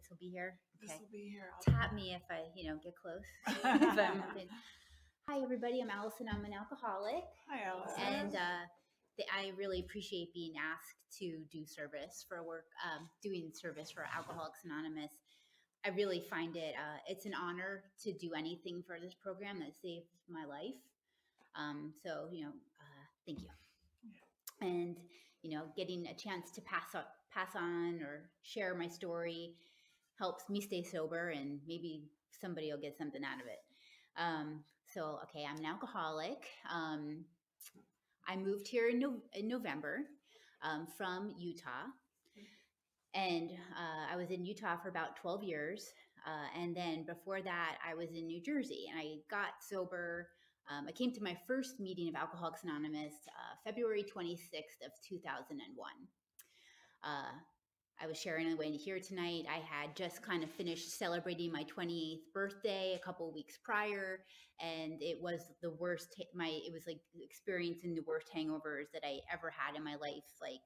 This will be here. Okay. This will be here. Tap me if I, get close. Hi, everybody. I'm Allison. I'm an alcoholic. Hi, Allison. And I really appreciate being asked to do service for work, doing service for Alcoholics Anonymous. I really find it's an honor to do anything for this program that saved my life. Thank you. And, getting a chance to pass on or share my story helps me stay sober, and maybe somebody will get something out of it. I'm an alcoholic. I moved here in November from Utah. And I was in Utah for about 12 years. And then before that, I was in New Jersey, and I got sober. I came to my first meeting of Alcoholics Anonymous February 26th of 2001. I was sharing on the way to here tonight. I had just kind of finished celebrating my 28th birthday a couple of weeks prior, and it was the worst. It was like experiencing the worst hangovers that I ever had in my life, like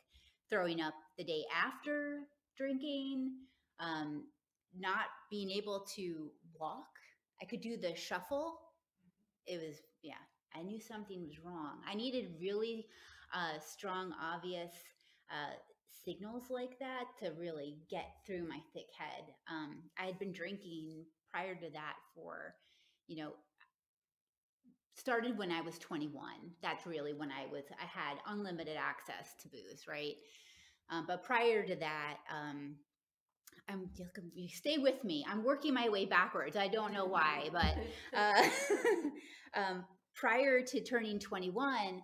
throwing up the day after drinking, not being able to walk. I could do the shuffle. I knew something was wrong. I needed really strong, obvious signals like that to really get through my thick head. I had been drinking prior to that for, started when I was 21. That's really when I had unlimited access to booze, right? But prior to that, stay with me. I'm working my way backwards. I don't know why, but prior to turning 21,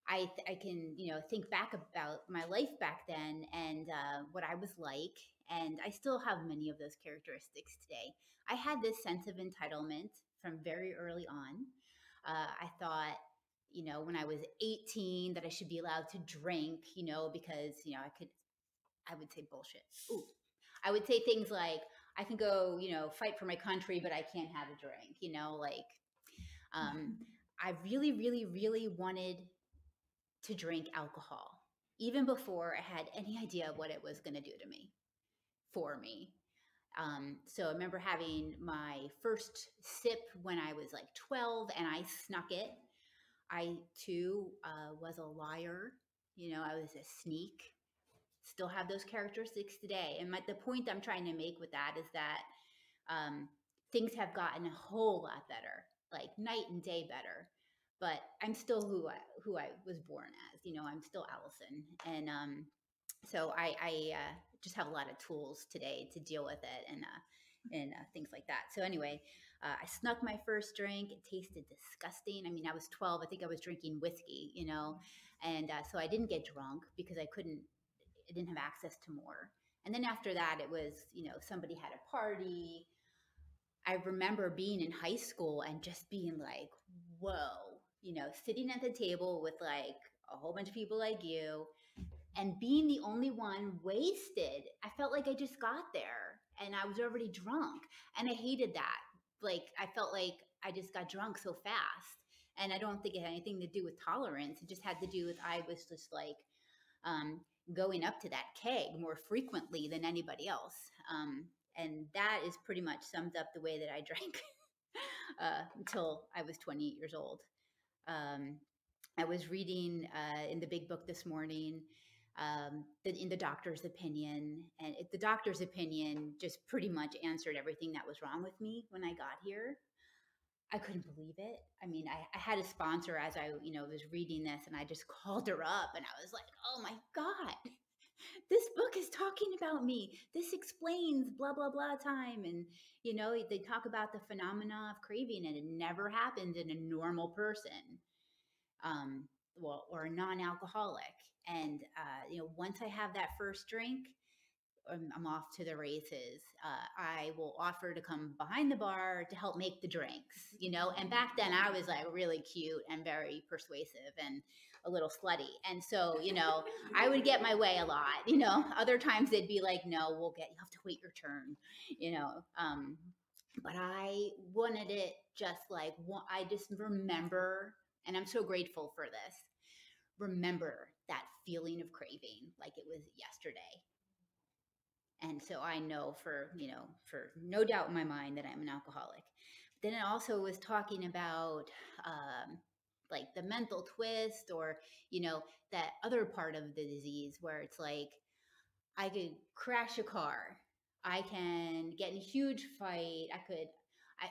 I can, think back about my life back then and what I was like. And I still have many of those characteristics today. I had this sense of entitlement from very early on. I thought, when I was 18 that I should be allowed to drink, because, I would say bullshit. Ooh. I would say things like, I can go, fight for my country, but I can't have a drink, I really, really, really wanted to drink alcohol, even before I had any idea what it was going to do to me, for me. So I remember having my first sip when I was like 12, and I snuck it. I too was a liar. I was a sneak. Still have those characteristics today. And the point I'm trying to make with that is that things have gotten a whole lot better, like night and day better. But I'm still who I was born as. I'm still Allison, and so I just have a lot of tools today to deal with it and things like that. So anyway, I snuck my first drink. It tasted disgusting. I mean, I was 12. I think I was drinking whiskey, and so I didn't get drunk because I didn't have access to more. And then after that, it was, somebody had a party. I remember being in high school and just being like, whoa, sitting at the table with like a whole bunch of people like you and being the only one wasted. I felt like I just got there and I was already drunk, and I hated that. Like, I felt like I just got drunk so fast, and I don't think it had anything to do with tolerance. It just had to do with, I was just like, going up to that keg more frequently than anybody else. And that is pretty much sums up the way that I drank until I was 28 years old. I was reading in the big book this morning, in the doctor's opinion, and the doctor's opinion just pretty much answered everything that was wrong with me when I got here. I couldn't believe it. I mean, I had a sponsor as I, was reading this, and I just called her up and I was like, oh my God, this book is talking about me. This explains blah, blah, blah time. And, they talk about the phenomena of craving, and it never happens in a normal person, or a non-alcoholic. And, once I have that first drink, I'm off to the races. I will offer to come behind the bar to help make the drinks, and back then I was like really cute and very persuasive and a little slutty. And so, I would get my way a lot, other times they'd be like, no, you have to wait your turn, but I wanted it just like, I just remember, and I'm so grateful for this, remember that feeling of craving like it was yesterday. And so I know for no doubt in my mind that I'm an alcoholic. Then it also was talking about like the mental twist, or that other part of the disease where it's like I could crash a car, I can get in a huge fight, I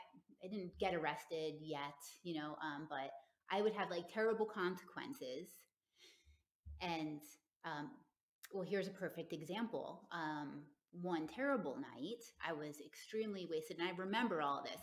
I didn't get arrested yet, but I would have like terrible consequences. And um, well, here's a perfect example. One terrible night, I was extremely wasted, and I remember all this.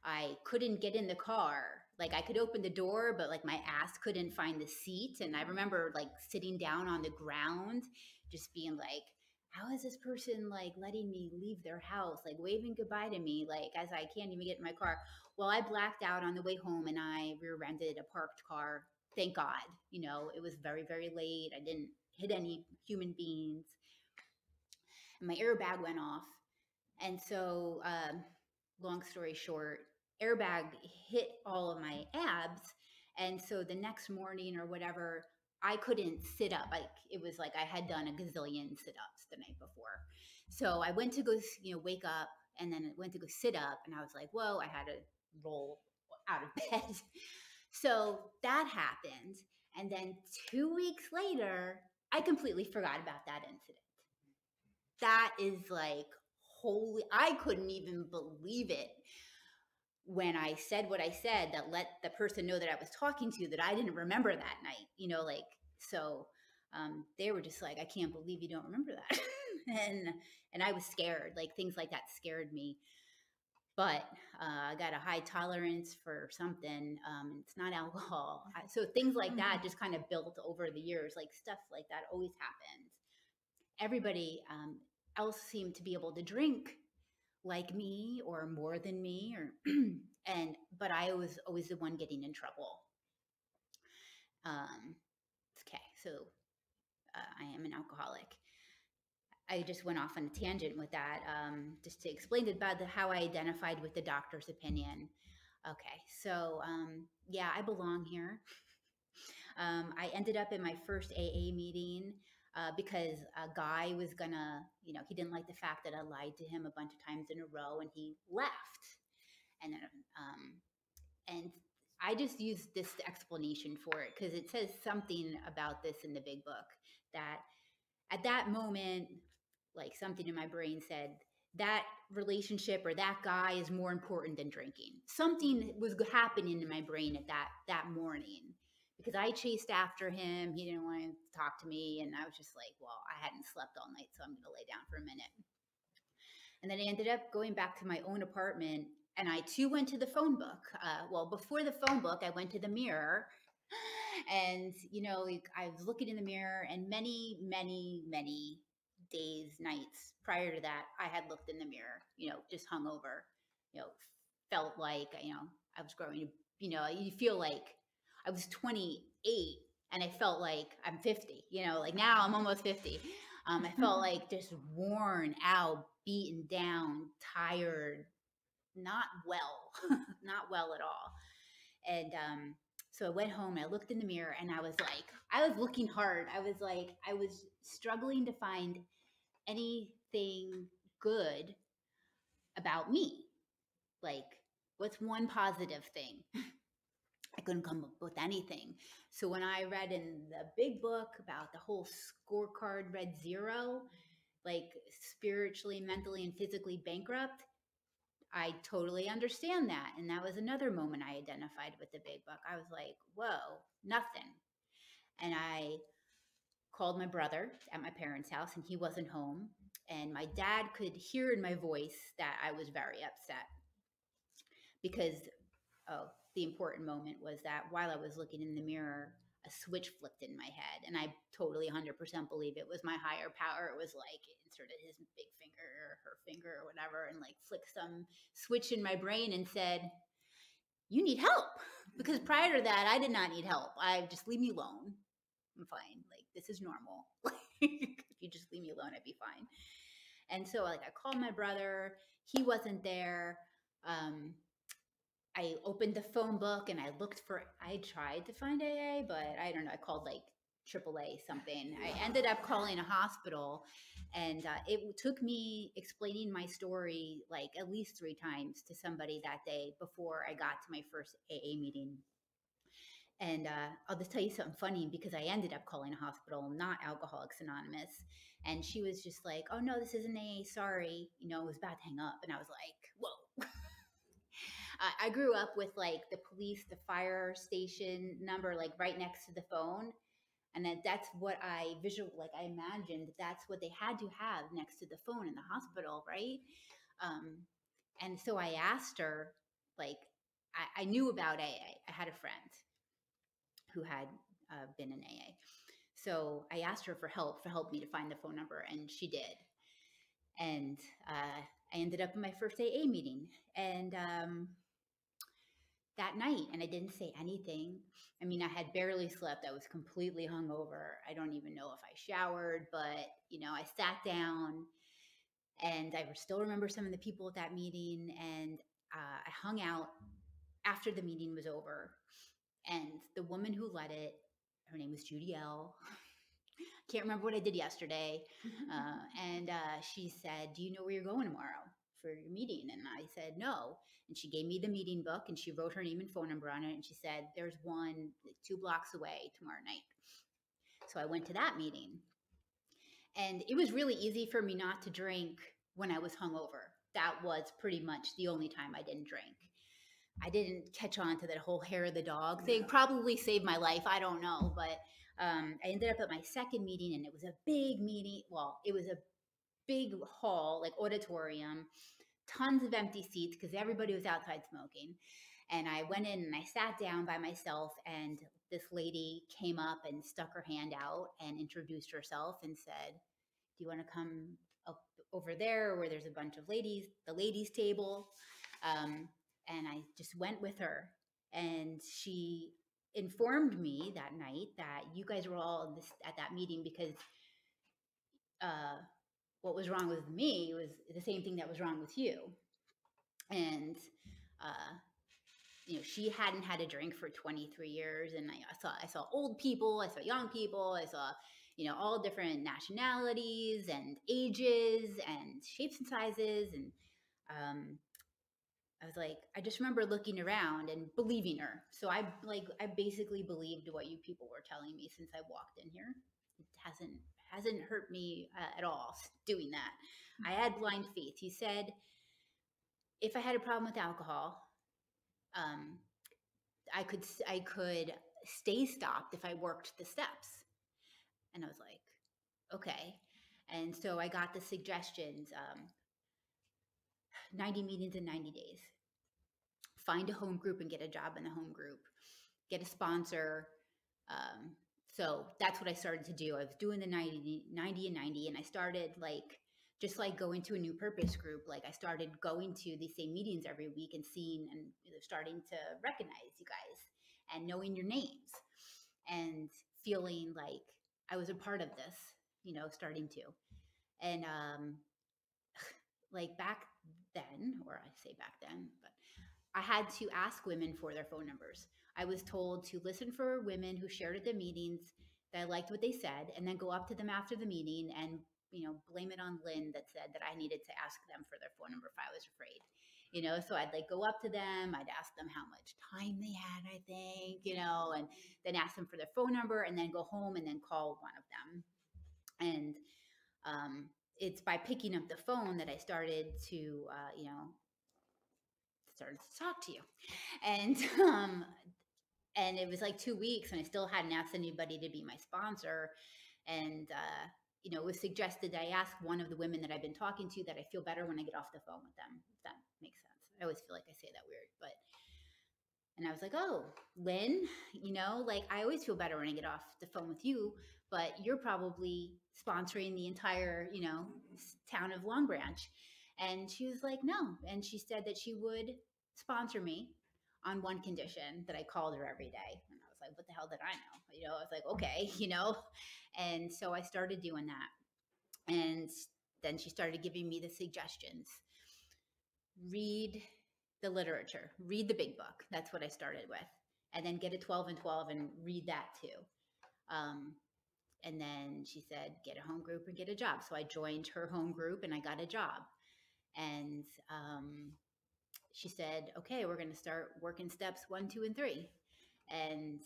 I couldn't get in the car. Like I could open the door, but like my ass couldn't find the seat. And I remember like sitting down on the ground, just being like, how is this person like letting me leave their house, like waving goodbye to me, like as I can't even get in my car? Well, I blacked out on the way home and I rear-ended a parked car. Thank God. It was very, very late. I didn't hit any human beings. And my airbag went off. And so, long story short, airbag hit all of my abs. And so the next morning or whatever, I couldn't sit up. Like it was like I had done a gazillion sit ups the night before. So I went to go, wake up, and then went to go sit up. And I was like, whoa, I had to roll out of bed. So that happened. And then 2 weeks later, I completely forgot about that incident. That is like holy, I couldn't even believe it when I said what I said, that let the person know that I was talking to, that I didn't remember that night, like, so they were just like, I can't believe you don't remember that. and I was scared, like things like that scared me. But I got a high tolerance for something. It's not alcohol. So things like that just kind of built over the years, like stuff like that always happens. Everybody else seemed to be able to drink like me or more than me, or but I was always the one getting in trouble. Um, okay, so I am an alcoholic. I just went off on a tangent with that, just to explain about how I identified with the doctor's opinion. Okay, so yeah, I belong here. I ended up in my first AA meeting because a guy was gonna, he didn't like the fact that I lied to him a bunch of times in a row, and he left. And then, and I just used this explanation for it because it says something about this in the big book, that at that moment, like something in my brain said that relationship or that guy is more important than drinking. Something was happening in my brain at that morning, because I chased after him. He didn't want to talk to me, and I was just like, well, I hadn't slept all night, so I'm going to lay down for a minute. And then I ended up going back to my own apartment, and I too went to the phone book. Well, before the phone book, I went to the mirror. And, I was looking in the mirror, and many, many, many days, nights prior to that, I had looked in the mirror, just hungover, felt like, I was growing, you feel like I was 28 and I felt like I'm 50, like now I'm almost 50. I felt like just worn out, beaten down, tired, not well, not well at all. And so I went home and I looked in the mirror, and I was looking hard. I was struggling to find anything good about me. Like, what's one positive thing? I couldn't come up with anything. So when I read in the big book about the whole scorecard, read 0, like spiritually, mentally, and physically bankrupt, I totally understand that. And that was another moment I identified with the big book. I was like, whoa, nothing. And I called my brother at my parents' house, and he wasn't home. And my dad could hear in my voice that I was very upset, because the important moment was that while I was looking in the mirror, a switch flipped in my head. And I totally 100% believe it was my higher power. It was like it inserted his big finger or her finger or whatever, and like flicked some switch in my brain and said, you need help. Because prior to that, I did not need help. I just leave me alone. I'm fine. Like, this is normal. If you just leave me alone, I'd be fine. And so like I called my brother. He wasn't there. I opened the phone book and I tried to find AA, but I don't know. I called like AAA something. I ended up calling a hospital, and it took me explaining my story like at least 3 times to somebody that day before I got to my first AA meeting. And I'll just tell you something funny because I ended up calling a hospital, not Alcoholics Anonymous. And she was just like, "Oh no, this isn't AA. Sorry, it was about to hang up." And I was like, "Whoa." I grew up with like the police, the fire station number, like right next to the phone. And that's what I like I imagined that's what they had to have next to the phone in the hospital, right? Um, and so I asked her, like, I knew about AA. I had a friend who had been in AA. So I asked her for help me to find the phone number, and she did. And I ended up in my first AA meeting. And that night, and I didn't say anything. I mean, I had barely slept. I was completely hungover. I don't even know if I showered, but I sat down, and I still remember some of the people at that meeting. And I hung out after the meeting was over. And the woman who led it, her name was Judy L. Can't remember what I did yesterday. And she said, "Do you know where you're going tomorrow for your meeting?" And I said, "No." And she gave me the meeting book, and she wrote her name and phone number on it. And she said, "There's one 2 blocks away tomorrow night." So I went to that meeting. And it was really easy for me not to drink when I was hungover. That was pretty much the only time I didn't drink. I didn't catch on to that whole hair of the dog thing. Probably saved my life. I don't know. But I ended up at my second meeting, and it was a big meeting. Well, it was a big hall, like auditorium, tons of empty seats because everybody was outside smoking. And I went in and I sat down by myself, and this lady came up and stuck her hand out and introduced herself and said, "Do you want to come up over there where there's a bunch of ladies, the ladies' table?" And I just went with her. And she informed me that night that you guys were all at that meeting because uh, what was wrong with me was the same thing that was wrong with you. And uh, she hadn't had a drink for 23 years, and I saw old people, I saw young people, I saw all different nationalities and ages and shapes and sizes, and I was like, I just remember looking around and believing her. So I basically believed what you people were telling me since I walked in here. It hasn't hurt me at all doing that. I had blind faith. He said if I had a problem with alcohol, um, I could stay stopped if I worked the steps. And I was like, okay. And so I got the suggestions, 90 meetings in 90 days. Find a home group and get a job in the home group. Get a sponsor. So that's what I started to do. I was doing the 90 and 90, and I started just like going to a new purpose group. Like I started going to these same meetings every week and seeing and starting to recognize you guys and knowing your names and feeling like I was a part of this, starting to. And like back then, or I say back then, but I had to ask women for their phone numbers. I was told to listen for women who shared at the meetings that I liked what they said, and then go up to them after the meeting and blame it on Lynn that said that I needed to ask them for their phone number if I was afraid. So I'd go up to them, I'd ask them how much time they had, I think, and then ask them for their phone number, and then go home and then call one of them. And it's by picking up the phone that I started to, started to talk to you. And and it was like 2 weeks, and I still hadn't asked anybody to be my sponsor. And it was suggested that I ask one of the women that I've been talking to that I feel better when I get off the phone with them. If that makes sense. I always feel like I say that weird, but. And I was like, "Oh, Lynn, I always feel better when I get off the phone with you, but you're probably sponsoring the entire, town of Long Branch." And she was like, "No." And she said that she would sponsor me on one condition, that I called her every day. And I was like, "What the hell did I know?" I was like, "Okay," And so I started doing that. And then she started giving me the suggestions. Read the literature, read the big book. That's what I started with. And then get a 12 and 12 and read that too. And then she said, get a home group and get a job. So I joined her home group and I got a job. And she said, okay, we're going to start working steps 1, 2, and 3. And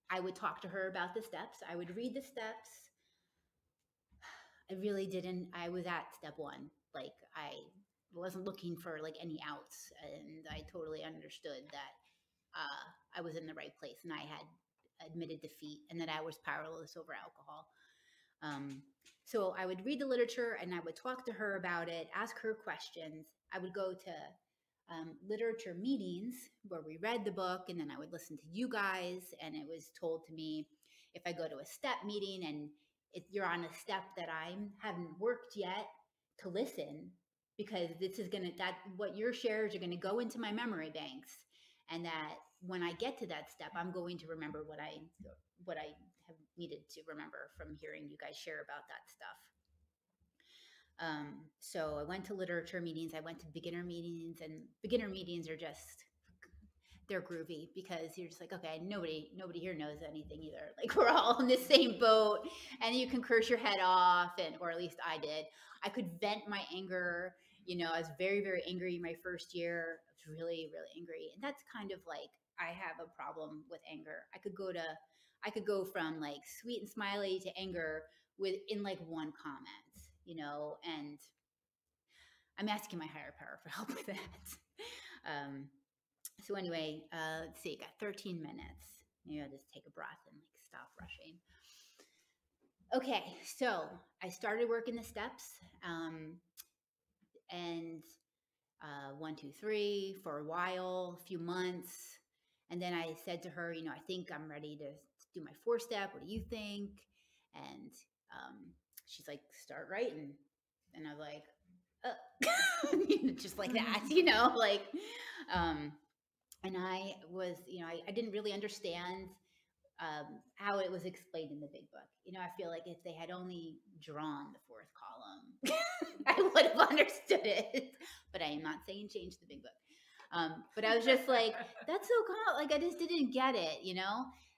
I would talk to her about the steps. I would read the steps. I really didn't. I was at step 1. Like, I wasn't looking for like any outs. And I totally understood that I was in the right place and I had admitted defeat and that I was powerless over alcohol. So I would read the literature and I would talk to her about it, ask her questions. I would go to literature meetings where we read the book, and then I would listen to you guys. And it was told to me, if I go to a step meeting and you're on a step that I haven't worked yet, to listen, because this is that what your shares are going to go into my memory banks, and that when I get to that step, I'm going to remember what I have needed to remember from hearing you guys share about that stuff. So I went to literature meetings. I went to beginner meetings, and beginner meetings are just, they're groovy because you're just like, okay, nobody here knows anything either. Like, we're all in the same boat, and you can curse your head off, or at least I did. I could vent my anger. I was very, very angry my first year. I was really, really angry. And that's kind of like, I have a problem with anger. I could go from like sweet and smiley to anger within like one comment, and I'm asking my higher power for help with that. So anyway, let's see, got 13 minutes. Maybe I'll just take a breath and like stop rushing. Okay, so I started working the steps, and 1, 2, 3 for a while, a few months. And then I said to her, I think I'm ready to do my 4-step. What do you think? And she's like, start writing. And I was like, just like that, like, and I was, I didn't really understand how it was explained in the big book. I feel like if they had only drawn the 4th column, I would have understood it. But I am not saying change the big book. But I was just like, that's so cool. Like, I just didn't get it,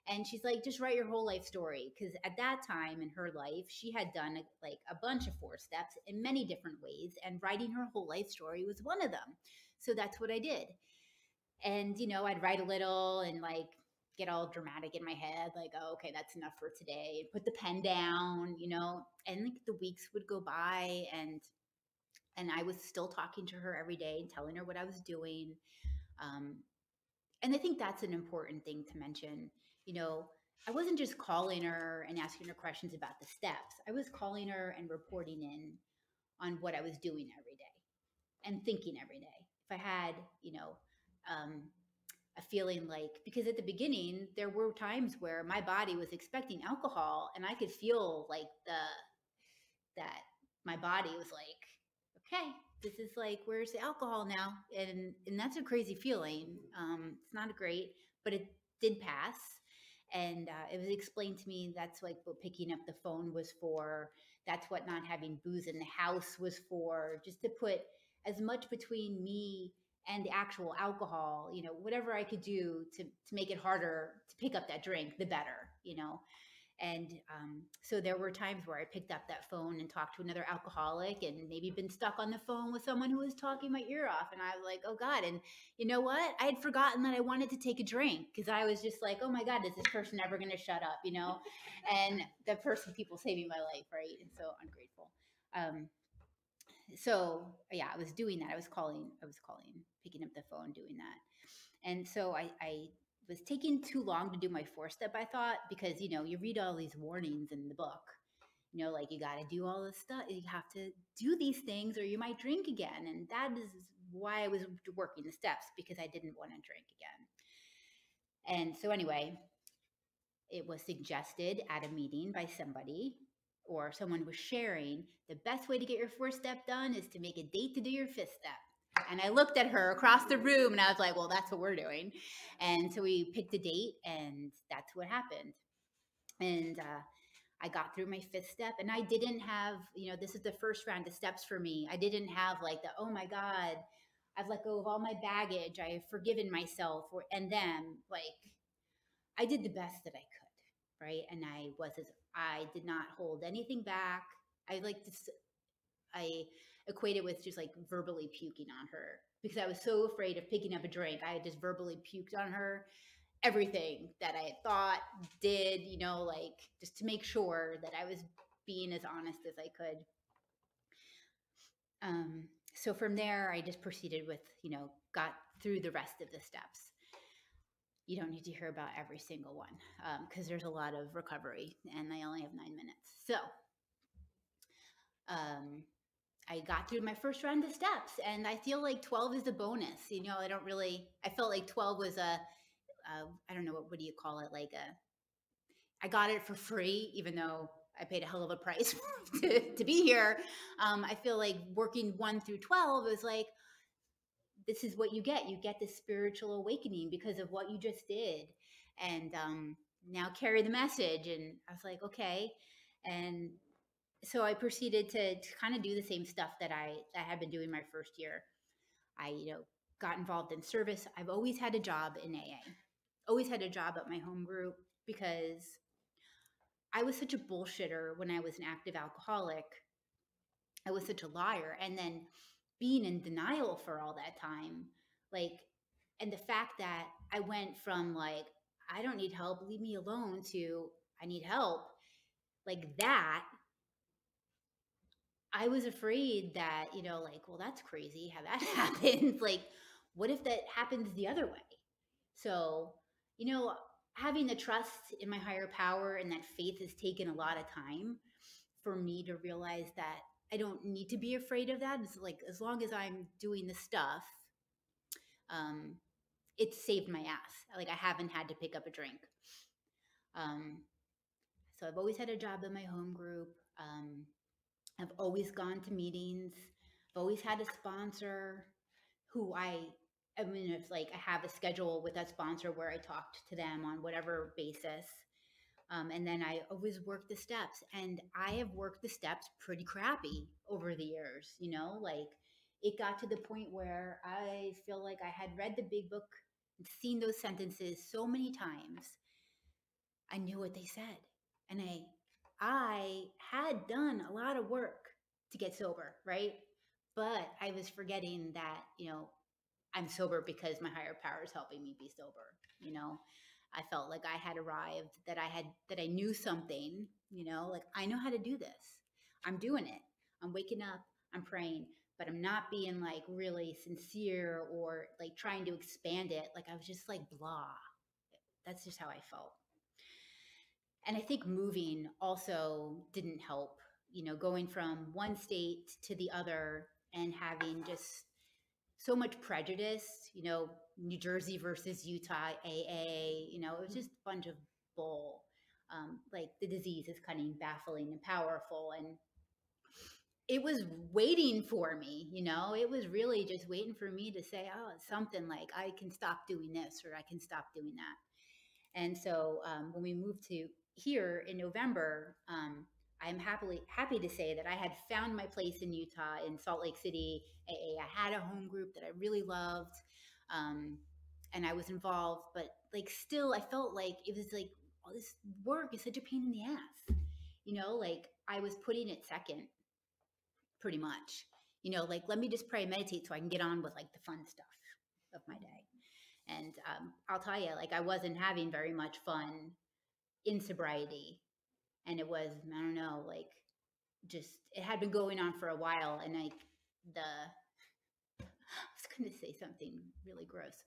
And she's like, just write your whole life story. Because at that time in her life, she had done like a bunch of 4 steps in many different ways. And writing her whole life story was one of them. So that's what I did. And, I'd write a little and like get all dramatic in my head, like, oh, okay, that's enough for today. Put the pen down, and like the weeks would go by, and I was still talking to her every day and telling her what I was doing. And I think that's an important thing to mention. I wasn't just calling her and asking her questions about the steps. I was calling her and reporting in on what I was doing every day and thinking every day. If I had, a feeling like, because at the beginning, there were times where my body was expecting alcohol, and I could feel like that my body was like, okay, this is like, where's the alcohol now? And that's a crazy feeling. It's not great, but it did pass. And it was explained to me that's like what picking up the phone was for. That's what not having booze in the house was for, just to put as much between me and the actual alcohol, whatever I could do to make it harder to pick up that drink, the better, And so there were times where I picked up that phone and talked to another alcoholic, and maybe been stuck on the phone with someone who was talking my ear off. And I was like, oh God. And you know what? I had forgotten that I wanted to take a drink, because I was just like, oh my God, is this person ever going to shut up? And the person, people saving my life, right? And so ungrateful. So yeah, I was doing that. I was calling, picking up the phone, doing that. And so I was taking too long to do my 4-step, I thought, because, you read all these warnings in the book, like you got to do all this stuff. You have to do these things or you might drink again. And that is why I was working the steps, because I didn't want to drink again. And so anyway, it was suggested at a meeting by somebody, or someone was sharing, the best way to get your 4-step done is to make a date to do your 5th step. And I looked at her across the room and I was like, well, that's what we're doing. And so we picked a date, and that's what happened. And I got through my 5th step, and I didn't have, this is the first round of steps for me. I didn't have like the, oh my God, I've let go of all my baggage. I have forgiven myself, and them. Like, I did the best that I could. Right. And I was as I did not hold anything back. I like to, I equate it with just like verbally puking on her because I was so afraid of picking up a drink. I had just verbally puked on her everything that I had thought, did, like just to make sure that I was being as honest as I could. So from there, I just proceeded with, got through the rest of the steps. You don't need to hear about every single one because there's a lot of recovery and I only have 9 minutes. So um, I got through my first round of steps and I feel like 12 is a bonus. I felt like 12 was I don't know, what do you call it? I got it for free, even though I paid a hell of a price to be here. I feel like working 1 through 12 is like, this is what you get. You get this spiritual awakening because of what you just did. And now carry the message. And I was like, okay. And so I proceeded to kind of do the same stuff that I had been doing my first year. I, got involved in service. I've always had a job in AA, always had a job at my home group because I was such a bullshitter when I was an active alcoholic. I was such a liar. And then being in denial for all that time, like, and the fact that I went from like, I don't need help, leave me alone, to I need help, like that, I was afraid that, like, well, that's crazy how that happens. Like, what if that happens the other way? So, having the trust in my higher power and that faith has taken a lot of time for me to realize that I don't need to be afraid of that. It's like, as long as I'm doing the stuff, um, it saved my ass. Like, I haven't had to pick up a drink. Um, so I've always had a job in my home group. I've always gone to meetings. I've always had a sponsor who I mean, if like I have a schedule with that sponsor where I talked to them on whatever basis. And then I always work the steps, and I have worked the steps pretty crappy over the years, like it got to the point where I feel like I had read the big book and seen those sentences so many times. I knew what they said. And I had done a lot of work to get sober, right? But I was forgetting that, I'm sober because my higher power is helping me be sober. I felt like I had arrived, that I knew something, like I know how to do this. I'm doing it. I'm waking up, I'm praying, but I'm not being like really sincere or like trying to expand it. Like I was just like blah. That's just how I felt. And I think moving also didn't help, going from one state to the other and having just so much prejudice, New Jersey versus Utah AA, it was just a bunch of bull. Like the disease is cunning, baffling, and powerful. And it was waiting for me, it was really just waiting for me to say, oh, it's something like I can stop doing this or I can stop doing that. And so when we moved to here in November, I'm happy to say that I had found my place in Utah, in Salt Lake City AA. I had a home group that I really loved, and I was involved. But like, still, I felt like it was like all this work is such a pain in the ass. Like I was putting it second, pretty much. Like let me just pray and meditate so I can get on with like the fun stuff of my day. And I'll tell you, like I wasn't having very much fun in sobriety. And it was, I don't know, like just, it had been going on for a while. And like I was going to say something really gross.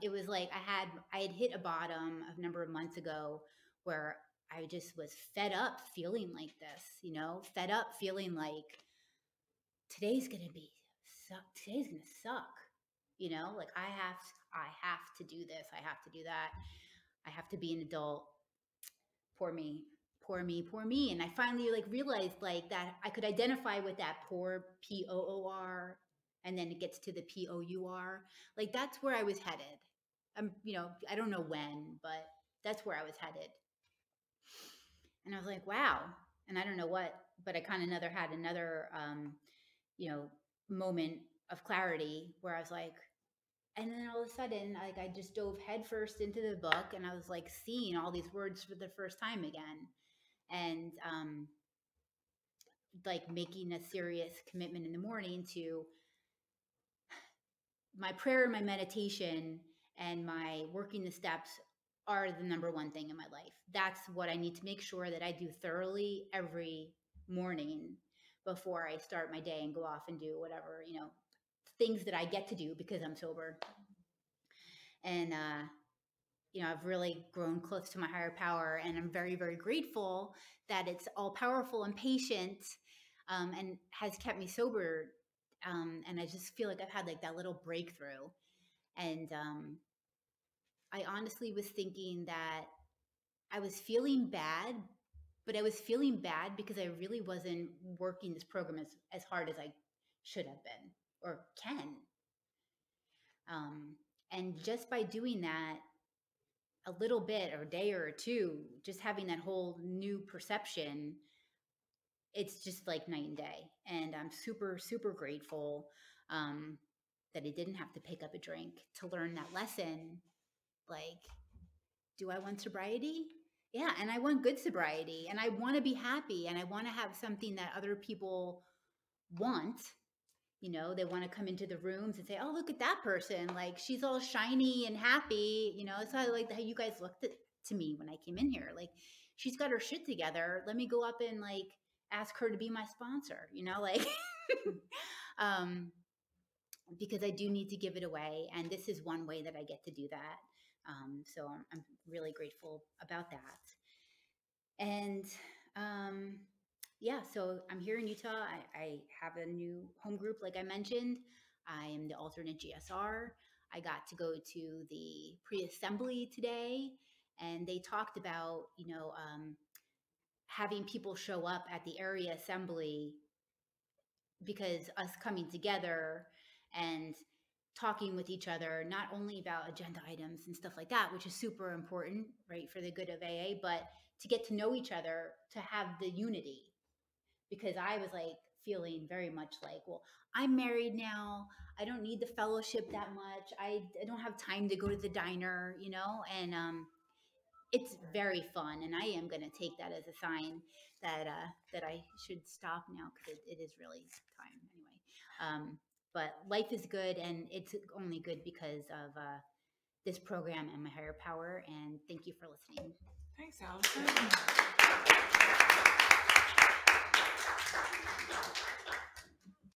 It was like I had hit a bottom a number of months ago where I just was fed up feeling like this, fed up feeling like today's going to be, today's going to suck. Like I have to do this. I have to do that. I have to be an adult. Poor me, poor me, poor me. And I finally like realized like that I could identify with that poor POOR, and then it gets to the POUR. Like that's where I was headed. I don't know when, but that's where I was headed. And I was like, wow. And I don't know what, but I kind of had another, moment of clarity where I was like, and then all of a sudden, like I just dove headfirst into the book, and I was like seeing all these words for the first time again. and like making a serious commitment in the morning to my prayer and my meditation and my working the steps are the number one thing in my life. That's what I need to make sure that I do thoroughly every morning before I start my day and go off and do whatever, things that I get to do because I'm sober. And, I've really grown close to my higher power, and I'm very, very grateful that it's all powerful and patient, and has kept me sober. And I just feel like I've had like that little breakthrough. And I honestly was thinking that I was feeling bad, but I was feeling bad because I really wasn't working this program as hard as I should have been or can. And just by doing that a little bit or a day or two, just having that whole new perception, it's just like night and day. And I'm super, super grateful that I didn't have to pick up a drink to learn that lesson. Like, do I want sobriety? Yeah, and I want good sobriety, and I want to be happy, and I want to have something that other people want. They want to come into the rooms and say, "Oh, look at that person! Like she's all shiny and happy." It's how I like how you guys looked to me when I came in here. Like she's got her shit together. Let me go up and like ask her to be my sponsor. Like, because I do need to give it away, and this is one way that I get to do that. So I'm really grateful about that. And yeah, so I'm here in Utah. I have a new home group, like I mentioned. I am the alternate GSR. I got to go to the pre-assembly today, and they talked about, having people show up at the area assembly, because us coming together and talking with each other, not only about agenda items and stuff like that, which is super important, right, for the good of AA, but to get to know each other, to have the unity. Because I was like feeling very much like, well, I'm married now. I don't need the fellowship that much. I don't have time to go to the diner, and it's very fun. And I am going to take that as a sign that I should stop now, because it is really time anyway. But life is good, and it's only good because of this program and my higher power. And thank you for listening. Thanks, Allison.